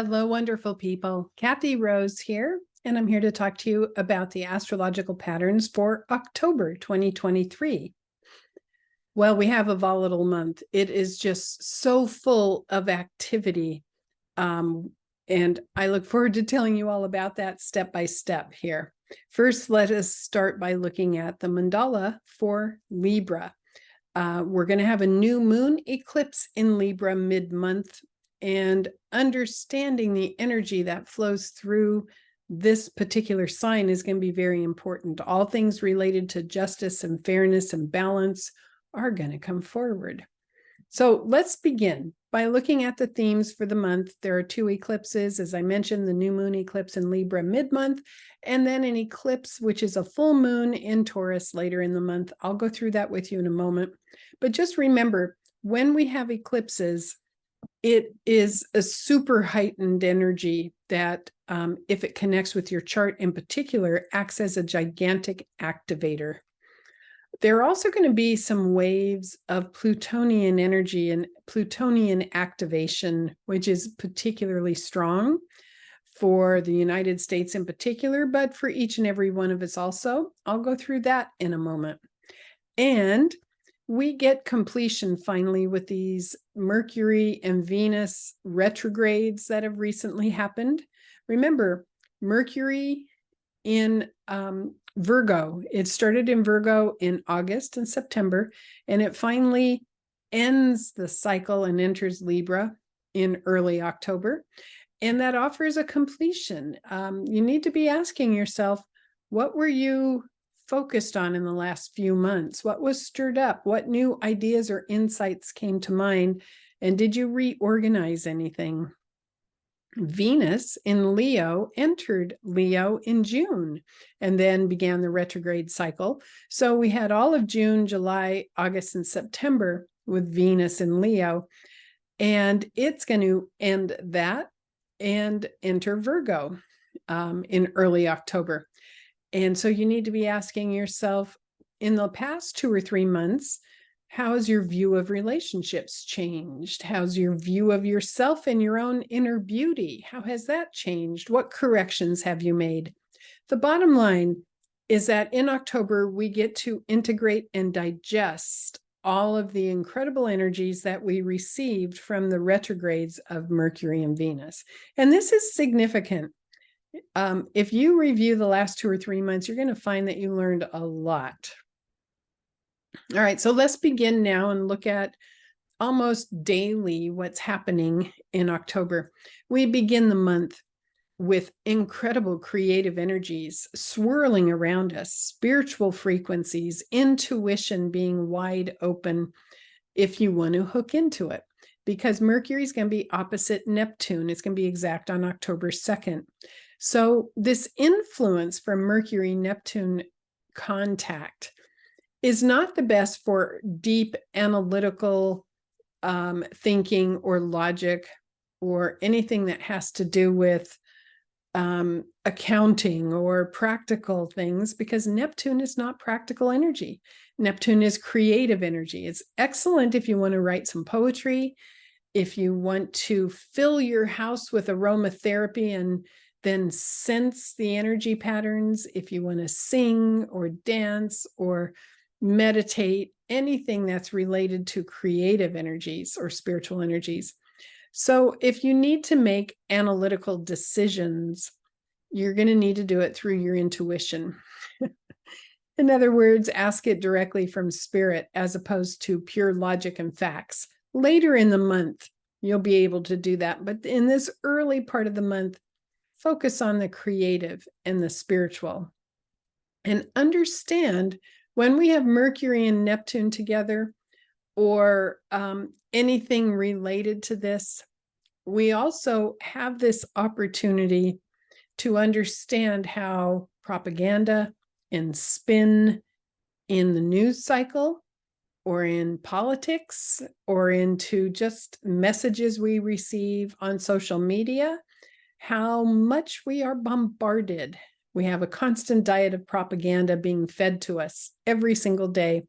Hello, wonderful people. Kathy Rose here, and I'm here to talk to you about the astrological patterns for October 2023. Well, we have a volatile month. It is just so full of activity. And I look forward to telling you all about that step by step here. First, let us start by looking at the mandala for Libra. We're going to have a new moon eclipse in Libra mid-month, and understanding the energy that flows through this particular sign is going to be very important. All things related to justice and fairness and balance are going to come forward. So let's begin by looking at the themes for the month. There are two eclipses, as I mentioned, the new moon eclipse in Libra mid-month, and then an eclipse, which is a full moon in Taurus later in the month. I'll go through that with you in a moment. But just remember, when we have eclipses, it is a super heightened energy that, if it connects with your chart in particular, acts as a gigantic activator. There are also going to be some waves of Plutonian energy and Plutonian activation, which is particularly strong for the United States in particular, but for each and every one of us also. I'll go through that in a moment. And we get completion finally with these Mercury and Venus retrogrades that have recently happened. Remember, Mercury in Virgo, it started in Virgo in August and September, and it finally ends the cycle and enters Libra in early October. And that offers a completion. You need to be asking yourself, what were you focused on in the last few months? What was stirred up? What new ideas or insights came to mind? And did you reorganize anything? Venus in Leo entered Leo in June and then began the retrograde cycle. So we had all of June, July, August, and September with Venus in Leo. And it's going to end that and enter Virgo in early October. And so you need to be asking yourself, in the past 2 or 3 months, how has your view of relationships changed? How's your view of yourself and your own inner beauty? How has that changed? What corrections have you made? The bottom line is that in October, we get to integrate and digest all of the incredible energies that we received from the retrogrades of Mercury and Venus. And this is significant. If you review the last 2 or 3 months, you're going to find that you learned a lot. All right, so let's begin now and look at almost daily what's happening in October. We begin the month with incredible creative energies swirling around us, spiritual frequencies, intuition being wide open if you want to hook into it, because Mercury is going to be opposite Neptune. It's going to be exact on October 2nd. So this influence from Mercury-Neptune contact is not the best for deep analytical thinking or logic or anything that has to do with accounting or practical things, because Neptune is not practical energy. Neptune is creative energy. It's excellent if you want to write some poetry, if you want to fill your house with aromatherapy and then sense the energy patterns, if you want to sing or dance or meditate, anything that's related to creative energies or spiritual energies. So if you need to make analytical decisions, you're going to need to do it through your intuition. In other words, ask it directly from spirit as opposed to pure logic and facts. Later in the month, you'll be able to do that. But in this early part of the month, focus on the creative and the spiritual. And understand, when we have Mercury and Neptune together, or anything related to this, we also have this opportunity to understand how propaganda and spin in the news cycle or in politics or into just messages we receive on social media, how much we are bombarded. We have a constant diet of propaganda being fed to us every single day.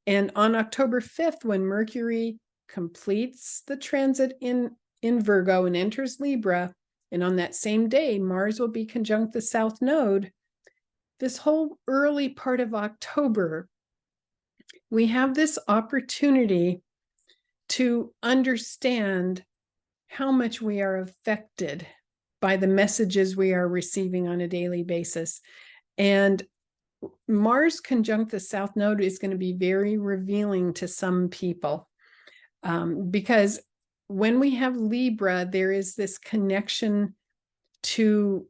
And on October 5th, when Mercury completes the transit in Virgo and enters Libra, And on that same day, Mars will be conjunct the South Node. This whole early part of October, we have this opportunity to understand how much we are affected by the messages we are receiving on a daily basis. And Mars conjunct the South Node is going to be very revealing to some people, because when we have Libra, there is this connection to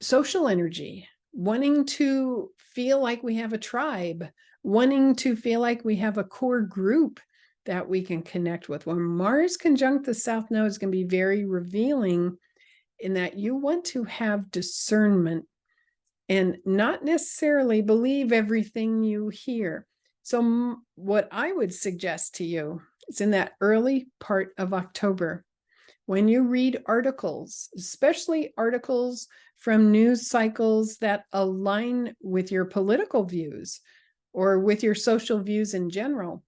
social energy, wanting to feel like we have a tribe, wanting to feel like we have a core group that we can connect with. When Mars conjunct the South Node is going to be very revealing in that you want to have discernment and not necessarily believe everything you hear. So what I would suggest to you is in that early part of October, when you read articles, especially articles from news cycles that align with your political views or with your social views in general,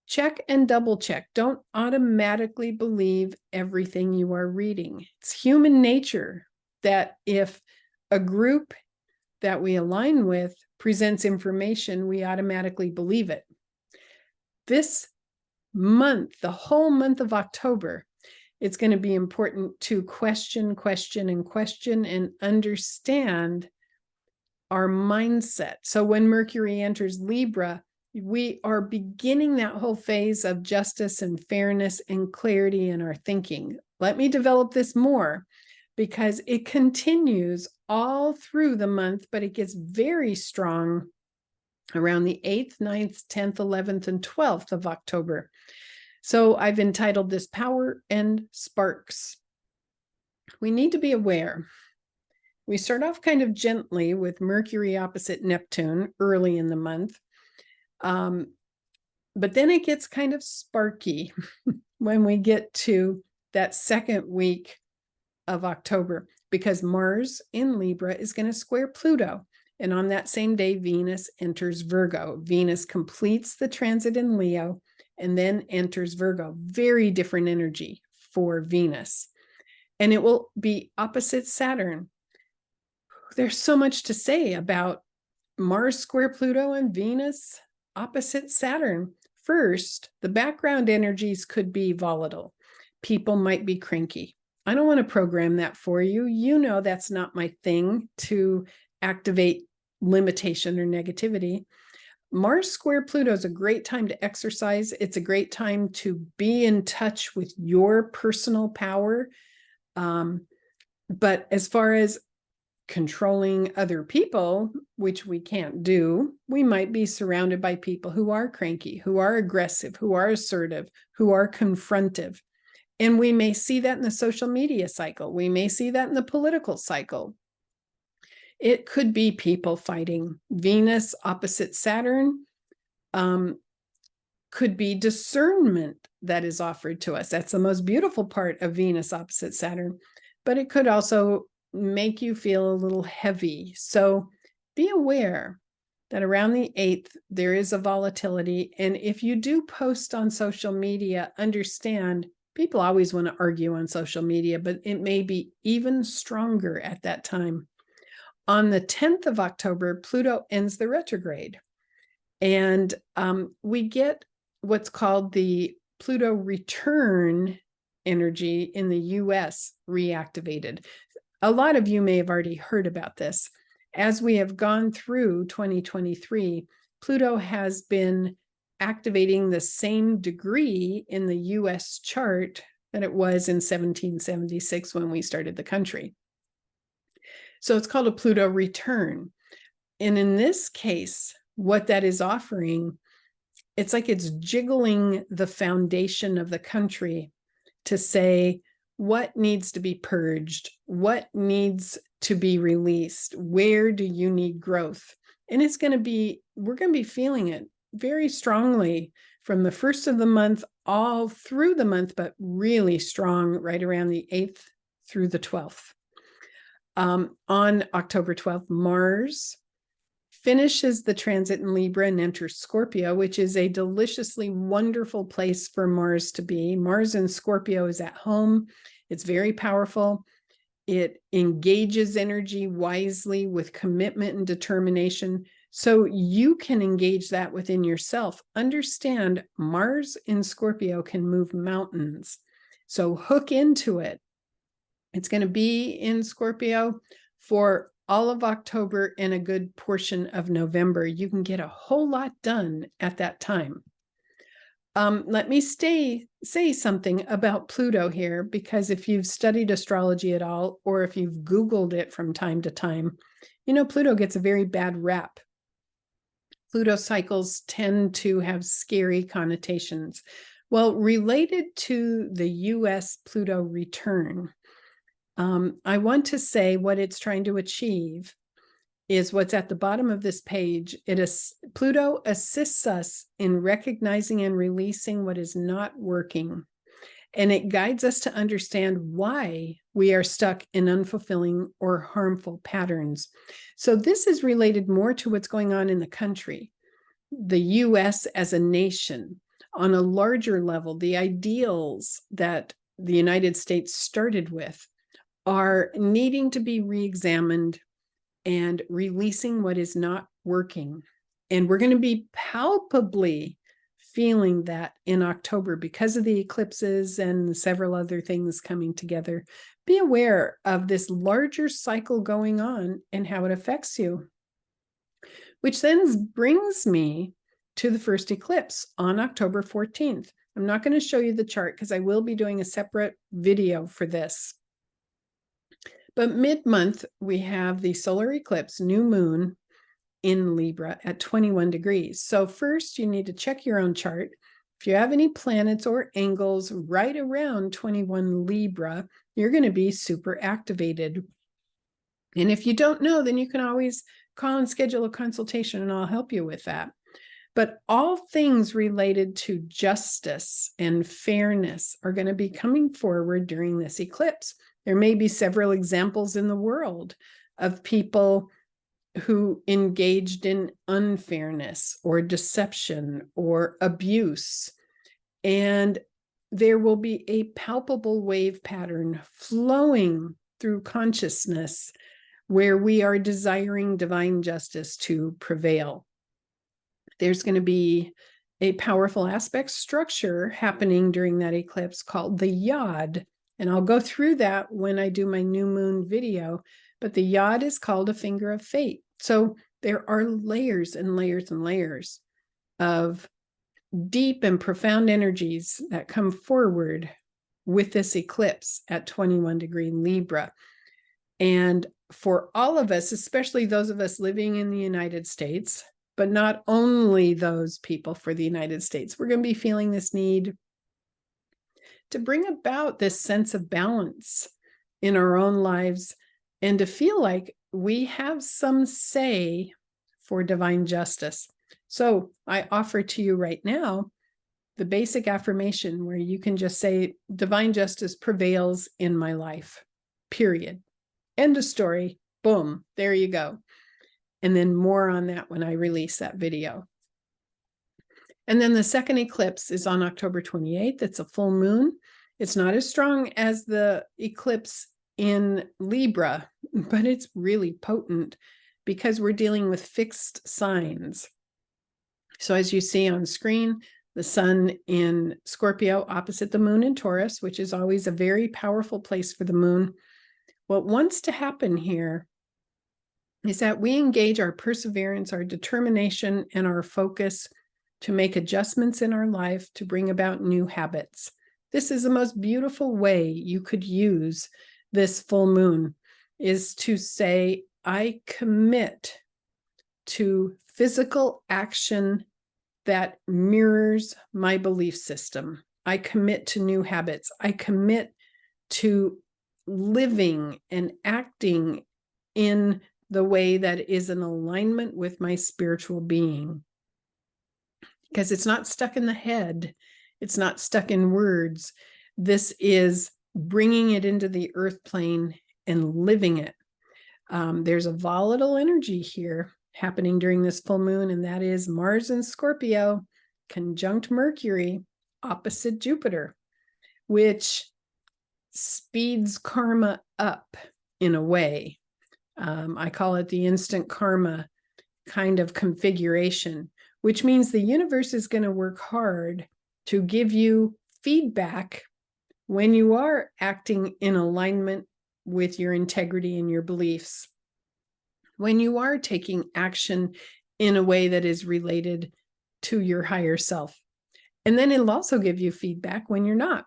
check and double check. Don't automatically believe everything you are reading. It's human nature that if a group that we align with presents information, we automatically believe it. This month, the whole month of October, it's going to be important to question and understand our mindset. So when Mercury enters Libra, we are beginning that whole phase of justice and fairness and clarity in our thinking. Let me develop this more because it continues all through the month, but it gets very strong around the 8th, 9th, 10th, 11th, and 12th of October. So I've entitled this Power and Sparks. We need to be aware. We start off kind of gently with Mercury opposite Neptune early in the month. But then it gets kind of sparky when we get to that second week of October, because Mars in Libra is going to square Pluto. And on that same day, Venus enters Virgo. Venus completes the transit in Leo and then enters Virgo. Very different energy for Venus. And it will be opposite Saturn. There's so much to say about Mars square Pluto and Venus opposite Saturn. First, the background energies could be volatile. People might be cranky. I don't want to program that for you. You know that's not my thing, to activate limitation or negativity. Mars square Pluto is a great time to exercise. It's a great time to be in touch with your personal power. But as far as controlling other people, which we can't do, we might be surrounded by people who are cranky, who are aggressive, who are assertive, who are confrontive. And we may see that in the social media cycle. We may see that in the political cycle. It could be people fighting. Venus opposite Saturn could be discernment that is offered to us. That's the most beautiful part of Venus opposite Saturn. But it could also make you feel a little heavy. So be aware that around the 8th, there is a volatility. And if you do post on social media, understand people always want to argue on social media, but it may be even stronger at that time. On the 10th of October, Pluto ends the retrograde. And we get what's called the Pluto return energy in the US reactivated. A lot of you may have already heard about this. As we have gone through 2023, Pluto has been activating the same degree in the US chart that it was in 1776 when we started the country. So it's called a Pluto return. And in this case, what that is offering, it's like it's jiggling the foundation of the country to say what needs to be purged, what needs to be released, where do you need growth? And it's going to be, we're going to be feeling it very strongly from the first of the month all through the month, but really strong right around the 8th through the 12th. On October 12th, Mars finishes the transit in Libra and enters Scorpio, which is a deliciously wonderful place for Mars to be. Mars in Scorpio is at home. It's very powerful. It engages energy wisely with commitment and determination. So you can engage that within yourself. Understand Mars in Scorpio can move mountains. So hook into it. It's going to be in Scorpio for all of October and a good portion of November. You can get a whole lot done at that time. Let me say something about Pluto here, because if you've studied astrology at all, or if you've Googled it from time to time, you know, Pluto gets a very bad rap. Pluto cycles tend to have scary connotations. Well, related to the US Pluto return, I want to say what it's trying to achieve is what's at the bottom of this page. Pluto assists us in recognizing and releasing what is not working. And it guides us to understand why we are stuck in unfulfilling or harmful patterns. So this is related more to what's going on in the country, the US as a nation. On a larger level, the ideals that the United States started with are needing to be re-examined and releasing what is not working. And we're going to be palpably feeling that in October because of the eclipses and several other things coming together. Be aware of this larger cycle going on and how it affects you. Which then brings me to the first eclipse on October 14th. I'm not going to show you the chart because I will be doing a separate video for this. But mid-month, we have the solar eclipse, new moon in Libra at 21 degrees. So first, you need to check your own chart. If you have any planets or angles right around 21 Libra, you're going to be super activated. And if you don't know, then you can always call and schedule a consultation, and I'll help you with that. But all things related to justice and fairness are going to be coming forward during this eclipse. There may be several examples in the world of people who engaged in unfairness or deception or abuse. And there will be a palpable wave pattern flowing through consciousness where we are desiring divine justice to prevail. There's going to be a powerful aspect structure happening during that eclipse called the Yod. And I'll go through that when I do my new moon video, but the Yod is called a finger of fate. So there are layers and layers and layers of deep and profound energies that come forward with this eclipse at 21 degree Libra. And for all of us, especially those of us living in the United States, but not only those people for the United States, we're going to be feeling this need to bring about this sense of balance in our own lives and to feel like we have some say for divine justice. So I offer to you right now the basic affirmation where you can just say, divine justice prevails in my life, period. End of story. Boom. There you go. And then more on that when I release that video. And then the second eclipse is on October 28th. It's a full moon. It's not as strong as the eclipse in Libra, but it's really potent because we're dealing with fixed signs. So as you see on screen, the sun in Scorpio opposite the moon in Taurus, which is always a very powerful place for the moon. What wants to happen here is that we engage our perseverance, our determination, and our focus to make adjustments in our life to bring about new habits. This is the most beautiful way you could use this full moon, is to say, I commit to physical action that mirrors my belief system. I commit to new habits. I commit to living and acting in the way that is in alignment with my spiritual being. Because it's not stuck in the head. It's not stuck in words. This is bringing it into the earth plane and living it. There's a volatile energy here happening during this full moon, and that is Mars in Scorpio conjunct Mercury opposite Jupiter, which speeds karma up in a way. I call it the instant karma kind of configuration, which means the universe is going to work hard to give you feedback when you are acting in alignment with your integrity and your beliefs, when you are taking action in a way that is related to your higher self. And then it'll also give you feedback when you're not.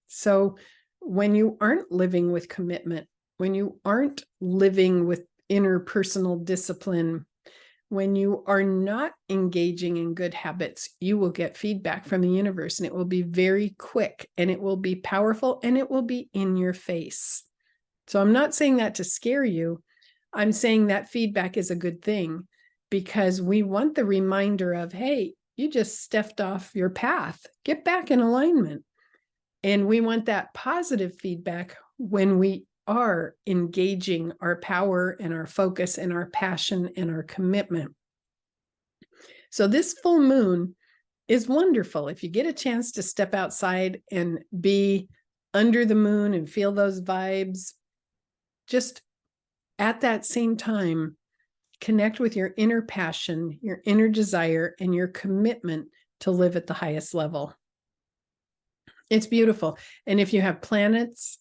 So when you aren't living with commitment, when you aren't living with interpersonal discipline, when you are not engaging in good habits, you will get feedback from the universe, and it will be very quick, and it will be powerful, and it will be in your face. So I'm not saying that to scare you. I'm saying that feedback is a good thing, because we want the reminder of, hey, you just stepped off your path. Get back in alignment. And we want that positive feedback when we are engaging our power and our focus and our passion and our commitment. So this full moon is wonderful. If you get a chance to step outside and be under the moon and feel those vibes, just at that same time, connect with your inner passion, your inner desire, and your commitment to live at the highest level. It's beautiful. And if you have planets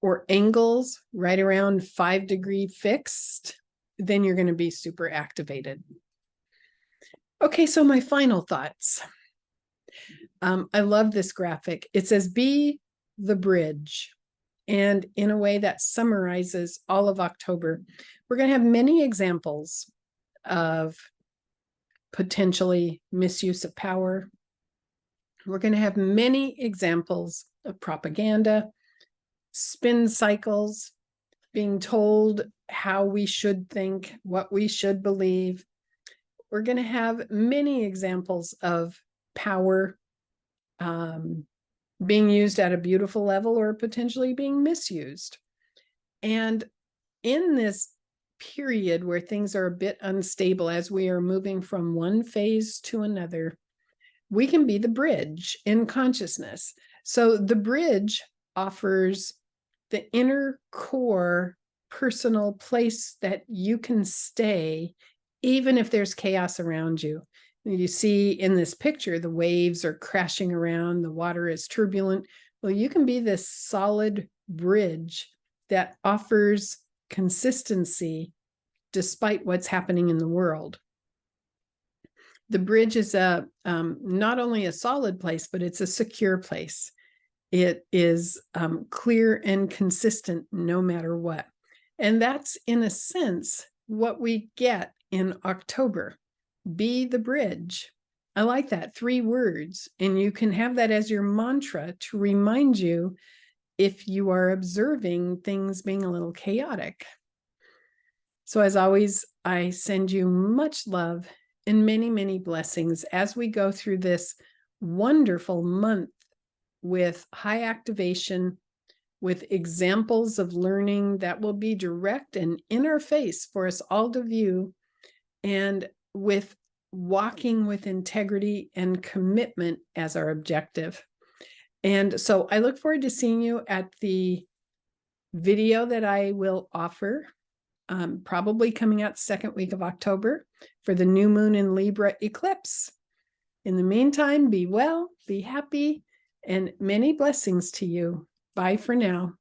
or angles right around 5-degree fixed, then you're going to be super activated. Okay, so my final thoughts. I love this graphic. It says, be the bridge. And in a way that summarizes all of October, we're going to have many examples of potentially misuse of power. We're going to have many examples of propaganda, spin cycles, being told how we should think, what we should believe. We're going to have many examples of power being used at a beautiful level or potentially being misused. And in this period where things are a bit unstable as we are moving from one phase to another, we can be the bridge in consciousness. So the bridge offers the inner core personal place that you can stay even if there's chaos around you. You see in this picture, the waves are crashing around, the water is turbulent. Well, you can be this solid bridge that offers consistency despite what's happening in the world. The bridge is not only a solid place, but it's a secure place. It is clear and consistent no matter what. And that's, in a sense, what we get in October. Be the bridge. I like that, 3 words. And you can have that as your mantra to remind you if you are observing things being a little chaotic. So as always, I send you much love and many, many blessings as we go through this wonderful month with high activation, with examples of learning that will be direct and in our face for us all to view, and with walking with integrity and commitment as our objective. And so I look forward to seeing you at the video that I will offer, probably coming out second week of October for the new moon in Libra eclipse. In the meantime, be well, be happy, and many blessings to you. Bye for now.